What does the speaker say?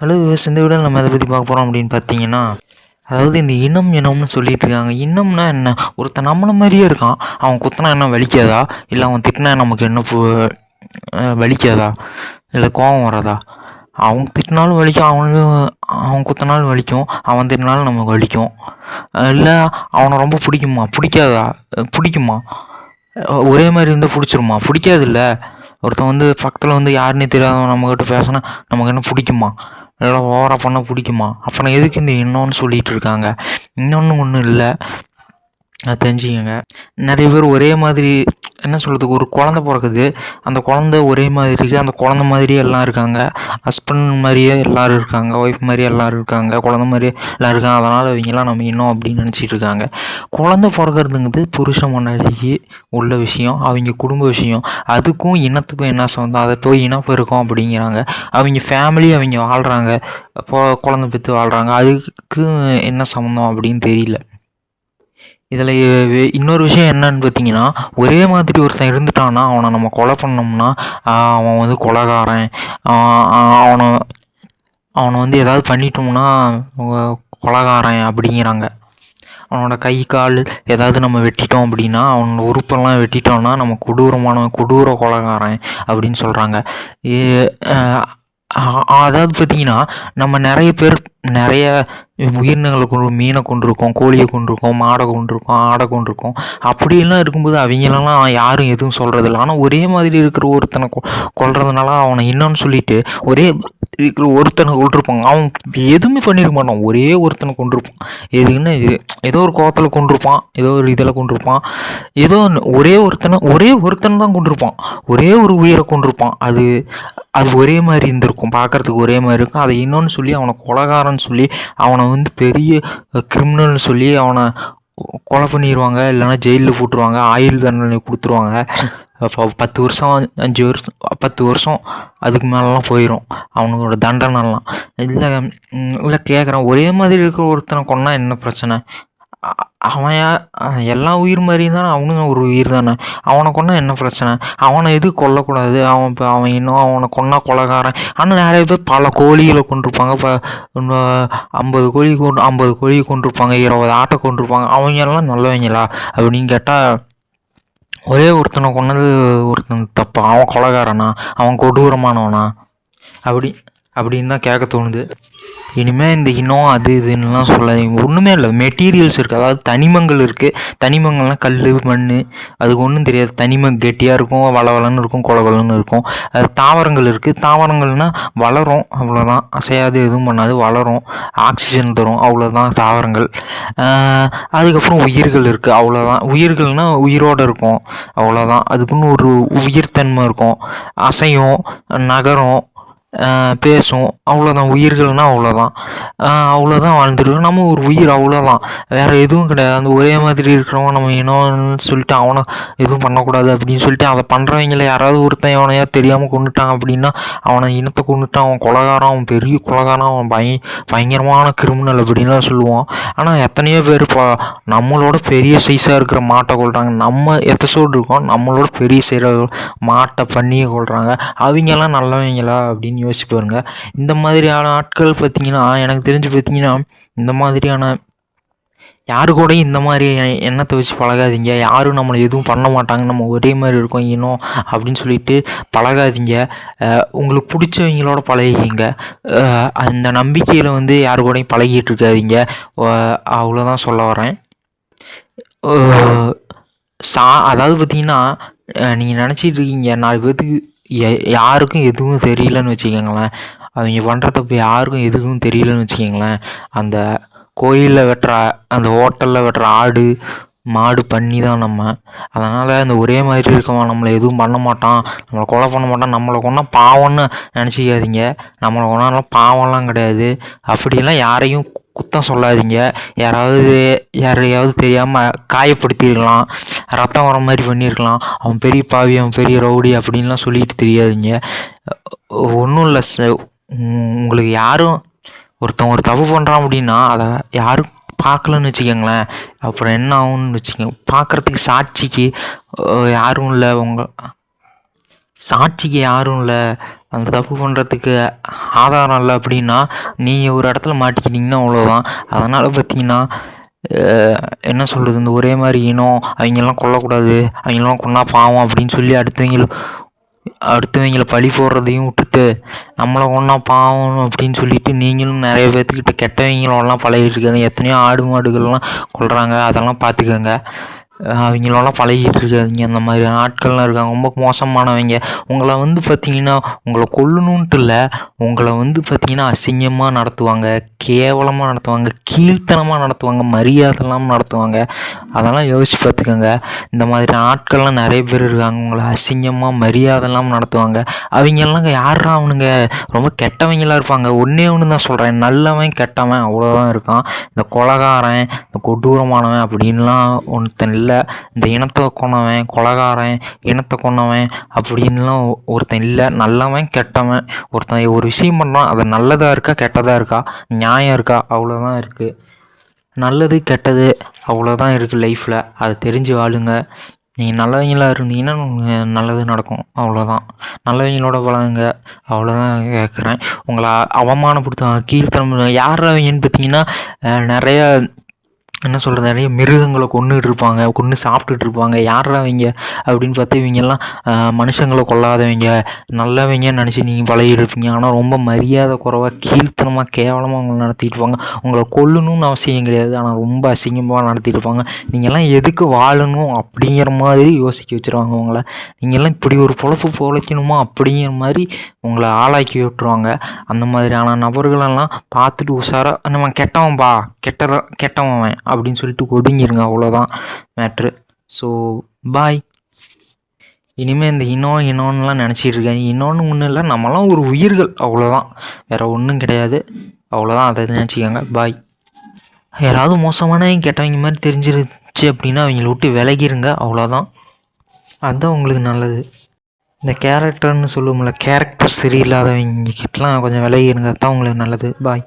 Hello விவஸ், இந்த வீடியோவில் நம்ம எதை பற்றி பார்க்க போகிறோம் அப்படின்னு பார்த்தீங்கன்னா, அதாவது இந்த இனம்னு சொல்லிட்டு இருக்காங்க. இனம்னா என்ன? ஒருத்தன் நம்மளை மாதிரியே இருக்கான், அவன் குத்தினா என்ன வலிக்காதா? இல்லை அவன் திட்டினா நமக்கு என்ன வலிக்காதா? இல்லை கோபம் வராதா? அவன் திட்டினாலும் வலிக்கும், அவன் குத்தினாலும் வலிக்கும், அவன் திட்டினாலும் நமக்கு வலிக்கும். இல்லை அவனை ரொம்ப பிடிக்காதா? பிடிக்குமா? ஒரே மாதிரி இருந்தால் பிடிச்சிருமா? பிடிக்காது. ஒருத்தன் பக்கத்தில் யாருன்னே தெரியாதவன் நம்மக்கிட்ட பேசினா நமக்கு என்ன பிடிக்குமா? இதெல்லாம் ஓவராக பண்ண பிடிக்குமா? அப்புறம் எதுக்கு இந்த இன்னொன்று சொல்லிகிட்டு இருக்காங்க? இன்னொன்று ஒன்றும் இல்லை, அது தெரிஞ்சுக்கங்க. நிறைய பேர் ஒரே மாதிரி, என்ன சொல்கிறதுக்கு, ஒரு குழந்த பிறக்குது, அந்த குழந்த ஒரே மாதிரி இருக்குது, அந்த குழந்த மாதிரியே எல்லாம் இருக்காங்க, ஹஸ்பண்ட் மாதிரியே எல்லோரும் இருக்காங்க, ஒய்ஃப் மாதிரியே எல்லோரும் இருக்காங்க, குழந்த மாதிரியே எல்லாம் இருக்காங்க. அதனால் இவங்கெல்லாம் நம்ம இன்னும் அப்படின்னு நினச்சிட்டு இருக்காங்க. குழந்த பிறக்கிறதுங்கிறது புருஷ மனைவிக்கு உள்ள விஷயம், அவங்க குடும்ப விஷயம். அதுக்கும் இனத்துக்கும் என்ன சம்மந்தம்? அதை போய் இனப்பெருக்கம் அப்படிங்கிறாங்க. அவங்க ஃபேமிலி, அவங்க வாழ்கிறாங்க, இப்போ குழந்த பெற்று வாழ்கிறாங்க, அதுக்கு என்ன சம்மந்தம் அப்படின்னு தெரியல. இதில் இன்னொரு விஷயம் என்னன்னு பார்த்தீங்கன்னா, ஒரே மாதிரி ஒருத்தன் இருந்துட்டான்னா அவனை நம்ம கொலை பண்ணோம்னா அவன் கொலைகாரன், அவனை அவனை ஏதாவது பண்ணிட்டோம்னா கொலைகாரன் அப்படிங்கிறாங்க. அவனோட கை கால் ஏதாவது நம்ம வெட்டிட்டோம் அப்படின்னா, அவனோட உறுப்பெல்லாம் வெட்டிட்டோம்னா நம்ம கொடூர கொலைகாரன் அப்படின்னு சொல்கிறாங்க. அதாவது பார்த்திங்கன்னா, நம்ம நிறைய பேர் நிறைய உயிரினங்களை மீனை கொண்டிருக்கோம், கோழியை கொண்டிருக்கோம், மாடை கொண்டிருக்கோம், ஆடை கொண்டிருக்கோம். அப்படியெல்லாம் இருக்கும்போது அவங்களெல்லாம் யாரும் எதுவும் சொல்கிறதில்ல. ஆனால் ஒரே மாதிரி இருக்கிற ஒருத்தனை கொல்றதுனால அவனை இன்னொன்று சொல்லிட்டு ஒரே இருக்கிற ஒருத்தனை கொண்டிருப்பாங்க. அவன் எதுவுமே பண்ணியிருக்க மாட்டான், ஒரே ஒருத்தனை கொண்டிருப்பான். எதுக்குன்னா ஏதோ ஒரு கோவத்தில் கொண்டிருப்பான், ஏதோ ஒரு இதில் கொண்டிருப்பான், ஏதோ ஒரே ஒருத்தனை தான் கொண்டிருப்பான், ஒரே ஒரு உயிரை கொண்டிருப்பான். அது ஒரே மாதிரி இருந்திருக்கும், பார்க்குறதுக்கு ஒரே மாதிரி இருக்கும். அதை இன்னொன்று சொல்லி அவனை கொலைகாரன்னு சொல்லி அவனை பெரிய கிரிமினல்னு சொல்லி அவனை கொலை பண்ணிடுவாங்க, இல்லைன்னா ஜெயிலில் போட்டுருவாங்க, ஆயுள் தண்டனை கொடுத்துருவாங்க. 10 வருஷம் 5 வருஷம் 10 வருஷம் அதுக்கு மேலெலாம் போயிடும் அவனோட தண்டனைலாம். இல்லை கேட்குறான், ஒரே மாதிரி இருக்கிற ஒருத்தனை கொன்னா என்ன பிரச்சனை? அவன் எல்லா உயிர் மாதிரி தானே, அவனுங்க ஒரு உயிர் தானே, அவனை கொண்டா என்ன பிரச்சனை? அவனை எதுவும் கொல்லக்கூடாது? அவன் இன்னும் அவனை கொண்டா கொலைகாரன். ஆனால் நிறைய பேர் பல கோழிகளை கொண்டிருப்பாங்க, இப்போ 50 கோழியை கொண்டிருப்பாங்க, 20 ஆட்டை கொண்டிருப்பாங்க. அவங்கெல்லாம் நல்லவங்களா அப்படின்னு கேட்டால், ஒரே ஒருத்தனை கொண்டது ஒருத்தன் தப்பா? அவன் கொலைகாரனா? அவன் கொடூரமானவனா? அப்படின்னு தான் கேட்க தோணுது. இனிமேல் இந்த இனம் அது இதுன்னெலாம் சொல்லாதீங்க. ஒன்றுமே இல்லை, மெட்டீரியல்ஸ் இருக்குது, அதாவது தனிமங்கள் இருக்குது. தனிமங்கள்லாம் கல், மண், அதுக்கு ஒன்றும் தெரியாது. தனிமம் கெட்டியாக இருக்கும், வளவலன்னு இருக்கும், கொலன்னு இருக்கும். அது தாவரங்கள் இருக்குது. தாவரங்கள்னால் வளரும், அவ்வளோதான். அசையாது, எதுவும் பண்ணாது, வளரும், ஆக்சிஜன் தரும், அவ்வளோதான் தாவரங்கள். அதுக்கப்புறம் உயிர்கள் இருக்குது, அவ்வளோதான். உயிர்கள்னால் உயிரோடு இருக்கும், அவ்வளோதான். அதுக்குன்னு ஒரு உயிர்த்தன்மை இருக்கும், அசையும், நகரும், பேசும், அவ்வளோதான். உயிர்கள்னால் அவ்வளோதான் வாழ்ந்துருக்கோம் நம்ம. ஒரு உயிர், அவ்வளோதான், வேறு எதுவும் கிடையாது. அந்த ஒரே மாதிரி இருக்கிறவங்க நம்ம இனம்னு சொல்லிட்டு அவனை எதுவும் பண்ணக்கூடாது அப்படின்னு சொல்லிட்டு அதை பண்ணுறவங்கள யாராவது ஒருத்தன் அவனையா தெரியாமல் கொண்டுட்டான் அப்படின்னா அவனை இனத்தை கொண்டுட்டான், அவன் கொலைகாரன், அவன் பெரிய கொலைகாரன், அவன் பயங்கரமான கிரிமினல் அப்படின்லாம் சொல்லுவான். ஆனால் எத்தனையோ பேர் இப்போ நம்மளோட பெரிய சைஸாக இருக்கிற மாட்டை கொள்கிறாங்க. நம்ம எபிசோடு இருக்கோம், நம்மளோட பெரிய செய்கிற மாட்டை பண்ணியே கொள்கிறாங்க. அவங்கெல்லாம் நல்லவங்களா அப்படின்னு யோசிச்சு பாருங்க. இந்த மாதிரியான ஆட்கள் பார்த்திங்கன்னா, எனக்கு தெரிஞ்சு பார்த்திங்கன்னா, இந்த மாதிரியான யாரு கூடயும் இந்த மாதிரி எண்ணத்தை வச்சு பழகாதீங்க. யாரும் நம்மளை எதுவும் பண்ண மாட்டாங்க, நம்ம ஒரே மாதிரி இருக்கோம் இன்னும் அப்படின்னு சொல்லிட்டு பழகாதீங்க. உங்களுக்கு பிடிச்சவங்களோட பழகிங்க. அந்த நம்பிக்கையில் யாரு கூடயும் பழகிட்டு இருக்காதீங்க. அவ்வளோதான் சொல்ல வரேன். அதாவது பார்த்திங்கன்னா, நீங்கள் நினச்சிட்டு இருக்கீங்க 4 பேர்த்துக்கு யாருக்கும் எதுவும் தெரியலன்னு வச்சுக்கோங்களேன். அவங்க பண்ணுற தப்பு யாருக்கும் எதுவும் தெரியலன்னு வச்சுக்கோங்களேன். அந்த கோயிலில் வெட்டுற, அந்த ஹோட்டலில் வெட்டுற ஆடு, மாடு, பண்ணி தான் நம்ம. அதனால் அந்த ஒரே மாதிரி இருக்கவன் நம்மளை எதுவும் பண்ண மாட்டான், நம்மளை கொலை பண்ண மாட்டான், நம்மளை கொண்டா பாவம்னு நினச்சிக்காதீங்க. நம்மளை கொண்டாலும் பாவம்லாம் கிடையாது. அப்படிலாம் யாரையும் குத்தம் சொல்லாதீங்க. யாரையாவது தெரியாமல் காயப்படுத்தியிருக்கலாம், ரத்தம் வர மாதிரி பண்ணியிருக்கலாம், அவன் பெரிய பாவி, அவன் பெரிய ரவுடி அப்படின்லாம் சொல்லிட்டு தெரியாதீங்க. ஒன்றும் இல்லை, உங்களுக்கு யாரும் ஒருத்தன் ஒரு தப்பு பண்ணுறான் அப்படின்னா அதை யாரும் பார்க்கலன்னு வச்சுக்கோங்களேன், அப்புறம் என்ன ஆகும்னு வச்சுக்கோங்க. பார்க்குறதுக்கு சாட்சிக்கு யாரும் இல்லை, சாட்சிக்கு யாரும் இல்லை, அந்த தப்பு பண்ணுறதுக்கு ஆதாரம் இல்லை அப்படின்னா நீங்கள் ஒரு இடத்துல மாட்டிக்கிட்டிங்கன்னா அவ்வளோதான். அதனால் பார்த்தீங்கன்னா என்ன சொல்கிறது, இந்த ஒரே மாதிரி இனம், அவங்கெல்லாம் கொல்லக்கூடாது, அவங்கெல்லாம் கொன்னா பாவம் அப்படின்னு சொல்லி அடுத்தவங்கள பழி போடுறதையும் விட்டுட்டு நம்மளை கொன்னா பாவம் அப்படின்னு சொல்லிட்டு நீங்களும் நிறைய பேர்த்துக்கிட்ட கெட்டவங்களோடலாம் பழகிட்டு இருக்காங்க. எத்தனையோ ஆடு மாடுகள்லாம் கொல்றாங்க, அதெல்லாம் பார்த்துக்கோங்க. அவங்களோடலாம் பழகிட்டு இருக்காதிங்க. அந்த மாதிரி ஆட்கள்லாம் இருக்காங்க, ரொம்ப மோசமானவங்க. உங்களை வந்து பார்த்திங்கன்னா உங்களை கொல்லணுன்ட்டு இல்லை, உங்களை வந்து பார்த்திங்கன்னா அசிங்கமாக நடத்துவாங்க, கேவலமாக நடத்துவாங்க, கீழ்த்தனமாக நடத்துவாங்க, மரியாதை இல்லாமல் நடத்துவாங்க. அதெல்லாம் யோசிச்சு பார்த்துக்கோங்க. இந்த மாதிரி ஆட்கள்லாம் நிறைய பேர் இருக்காங்க, உங்களை அசிங்கமாக மரியாதை இல்லாமல் நடத்துவாங்க. அவங்கெல்லாம் யாரா அவனுங்க, ரொம்ப கெட்டவங்களாக இருப்பாங்க. ஒன்றே ஒன்று தான் சொல்கிறேன், நல்லவன் கெட்டவன் அவ்வளோதான் இருக்கான். இந்த கொலைகாரன், இந்த கொடூரமானவன் அப்படின்லாம் ஒருத்தன் இல்லை. இந்த இனத்தை கொன்னவன் கொலைகாரன், இனத்தை கொன்னவன் அப்படின்லாம் ஒருத்தன் இல்லை. நல்லவன் கெட்டவன், ஒருத்தன் ஒரு விஷயம் பண்ணுறான், அது நல்லதாக இருக்கா கெட்டதாக இருக்கா, நியாயம் இருக்கா, அவ்வளோதான் இருக்குது. நல்லது கெட்டது அவ்வளோதான் இருக்குது லைஃப்பில். அதை தெரிஞ்சு வாழுங்க. நீங்கள் நல்லவங்களாக இருந்தீங்கன்னா நல்லது நடக்கும், அவ்வளோதான். நல்லவங்களோட பழகுங்க, அவ்வளோதான் கேட்குறேன். உங்களை அவமானப்படுத்துவாங்க, கீழ்த்தனம். யார் அவங்கன்னு பார்த்தீங்கன்னா நிறைய என்ன சொல்கிறது, நிறைய மிருகங்களை கொன்னுட்டு இருப்பாங்க, கொன்று சாப்பிட்டுட்டு இருப்பாங்க. யாரா அவங்க அப்படின்னு பார்த்தா இவங்கெல்லாம் மனுஷங்களை கொல்லாதவங்க, நல்லவங்க நினச்சி நீங்கள் பழகிட்டு இருப்பீங்க. ஆனால் ரொம்ப மரியாதை குறைவாக கீழ்த்தனமாக கேவலமாக அவங்கள நடத்திட்டு இருப்பாங்க. உங்களை கொல்லணும்னு அவசியம் கிடையாது, ஆனால் ரொம்ப அசிங்கமாக நடத்திட்டு இருப்பாங்க. நீங்கள்லாம் எதுக்கு வாழணும் அப்படிங்கிற மாதிரி யோசிக்க வச்சுருவாங்க உங்களை. நீங்கள்லாம் இப்படி ஒரு பொழப்பு பொழைக்கணுமா அப்படிங்கிற மாதிரி உங்களை ஆளாக்கி விட்டுருவாங்க. அந்த மாதிரியான நபர்களெல்லாம் பார்த்துட்டு உஷாராக, நம்ம கெட்டவன்பா, கெட்டவன் அப்படின்னு சொல்லிட்டு ஒதுங்கிருங்க, அவ்வளோதான் மேட்ரு. So bye. இனிமேல் இந்த இன்னொன்னுலாம் நினச்சிட்டு இருக்கேன். இன்னொன்று ஒன்றும் இல்லை, நம்மலாம் ஒரு உயிர்கள், அவ்வளோதான், வேறு ஒன்றும் கிடையாது, அவ்வளோதான். அதை நினச்சிக்கோங்க. பாய். யாராவது மோசமானவங்க கெட்டவங்க மாதிரி தெரிஞ்சிருச்சு அப்படின்னா அவங்கள விட்டு விலகிருங்க, அவ்வளோதான். அதுதான் உங்களுக்கு நல்லது. இந்த கேரக்டர்னு சொல்லுவோம்ல, கேரக்டர் சரியில்லாதவங்க கிட்டலாம் கொஞ்சம் விலகிருங்க, அதுதான் உங்களுக்கு நல்லது. பாய்.